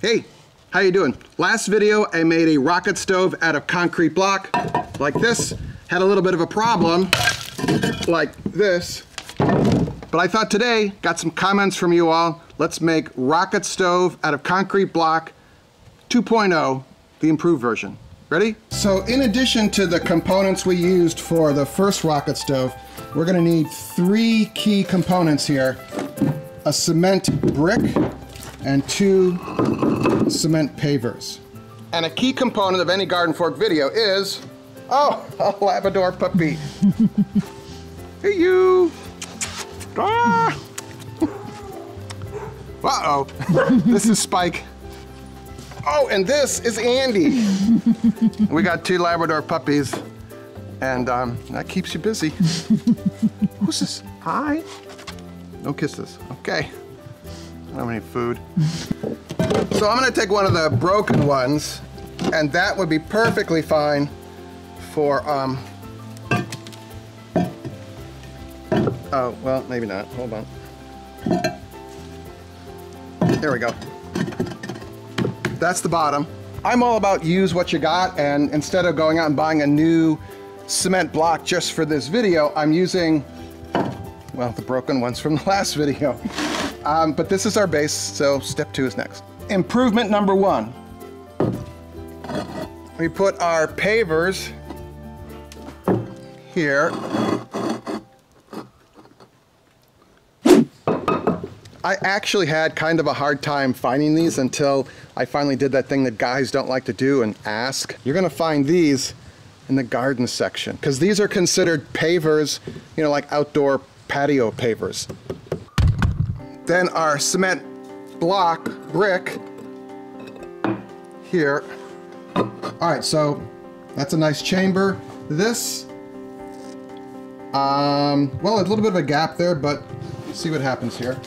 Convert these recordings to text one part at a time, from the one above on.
Hey, how you doing? Last video I made a rocket stove out of concrete block like this. Had a little bit of a problem like this. But I thought today, got some comments from you all, let's make rocket stove out of concrete block 2.0, the improved version. Ready? So in addition to the components we used for the first rocket stove, we're gonna need 3 key components here. A cement brick and 2 cement pavers. And a key component of any garden fork video is, oh, a Labrador puppy. Hey you. Ah. Uh-oh. This is Spike. Oh, and this is Andy. We got 2 Labrador puppies, and that keeps you busy. Who's this? Hi? No kisses. Okay. I don't have any food. So I'm gonna take one of the broken ones, and that would be perfectly fine for, oh, well, maybe not. Hold on. There we go. That's the bottom. I'm all about use what you got, and instead of going out and buying a new cement block just for this video, I'm using, well, the broken ones from the last video. But this is our base, so step 2 is next. Improvement number 1. We put our pavers here. I actually had kind of a hard time finding these until I finally did that thing that guys don't like to do and ask. You're gonna find these in the garden section, because these are considered pavers, you know, like outdoor patio pavers. Then our cement block brick here. All right, so that's a nice chamber. This, well, a little bit of a gap there, but see what happens here.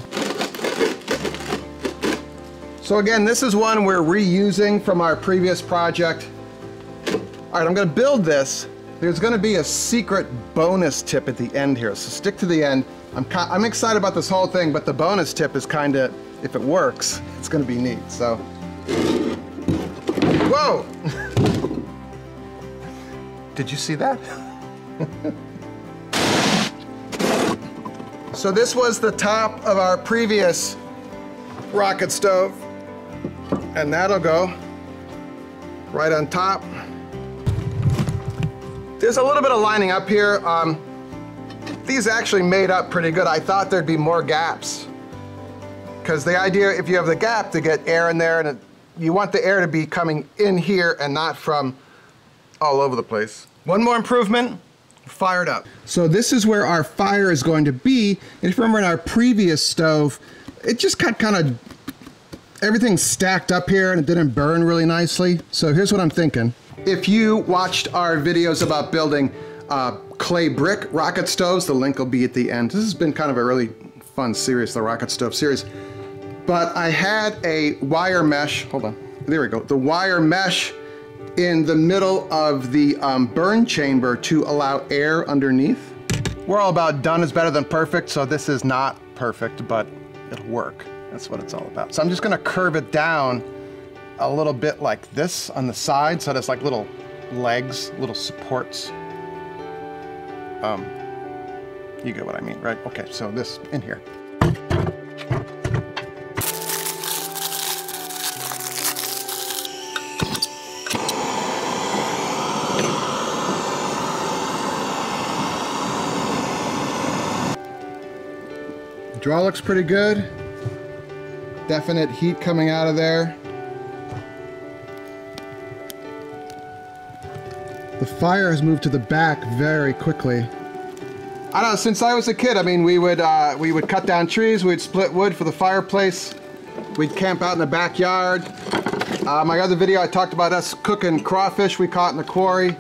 So again, this is one we're reusing from our previous project. All right, I'm gonna build this. There's gonna be a secret bonus tip at the end here, so stick to the end. I'm excited about this whole thing, but the bonus tip is kinda, if it works, it's gonna be neat, so. Whoa! Did you see that? So this was the top of our previous rocket stove, and that'll go right on top. There's a little bit of lining up here. These actually made up pretty good. I thought there'd be more gaps, because the idea, if you have the gap, to get air in there, and you want the air to be coming in here and not from all over the place. One more improvement, fire it up. So this is where our fire is going to be. And if you remember in our previous stove, it just got kind of, everything stacked up here and it didn't burn really nicely. So here's what I'm thinking. If you watched our videos about building clay brick rocket stoves, the link will be at the end. This has been kind of a really fun series, the rocket stove series. But I had a wire mesh, hold on, there we go. The wire mesh in the middle of the burn chamber to allow air underneath. We're all about done is better than perfect, so this is not perfect, but it'll work. That's what it's all about. So I'm just gonna curve it down a little bit like this on the side, so there's like little legs, little supports. You get what I mean, right? Okay, so this in here. The draw looks pretty good. Definite heat coming out of there. The fire has moved to the back very quickly. I don't know, since I was a kid, I mean, we would cut down trees, we'd split wood for the fireplace, we'd camp out in the backyard. My other video, I talked about us cooking crawfish we caught in the quarry.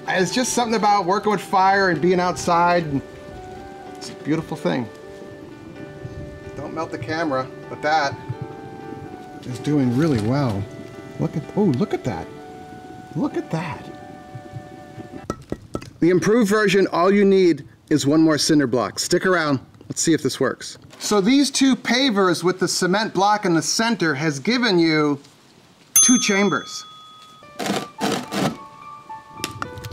It's just something about working with fire and being outside. It's a beautiful thing. Don't melt the camera, but that is doing really well. Look at, oh, look at that. Look at that. The improved version, all you need is one more cinder block. Stick around. Let's see if this works. So these two pavers with the cement block in the center has given you 2 chambers.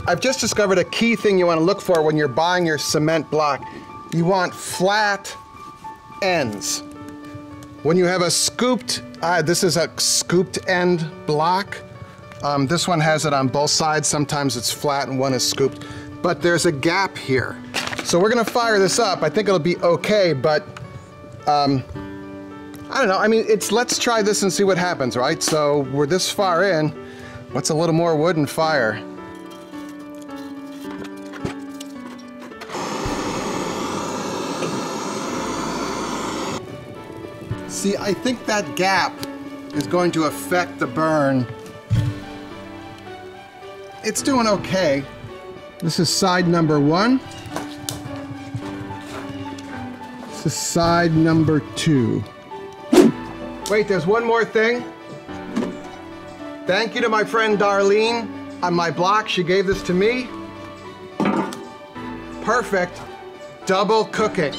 I've just discovered a key thing you want to look for when you're buying your cement block. You want flat ends. When you have a scooped, this is a scooped end block. This one has it on both sides. Sometimes it's flat and one is scooped, but there's a gap here. So we're gonna fire this up. I think it'll be okay, but I don't know. I mean, let's try this and see what happens, right? So we're this far in. What's a little more wood and fire? See, I think that gap is going to affect the burn. It's doing okay. This is side number 1. This is side number 2. Wait, there's one more thing. Thank you to my friend Darlene on my block. She gave this to me. Perfect. Double cooking.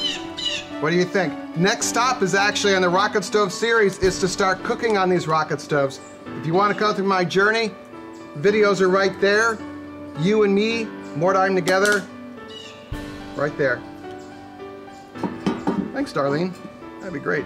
What do you think? Next stop is actually on the rocket stove series is to start cooking on these rocket stoves. If you want to go through my journey, videos are right there. You and me, more time together, right there. Thanks, Darlene. That'd be great.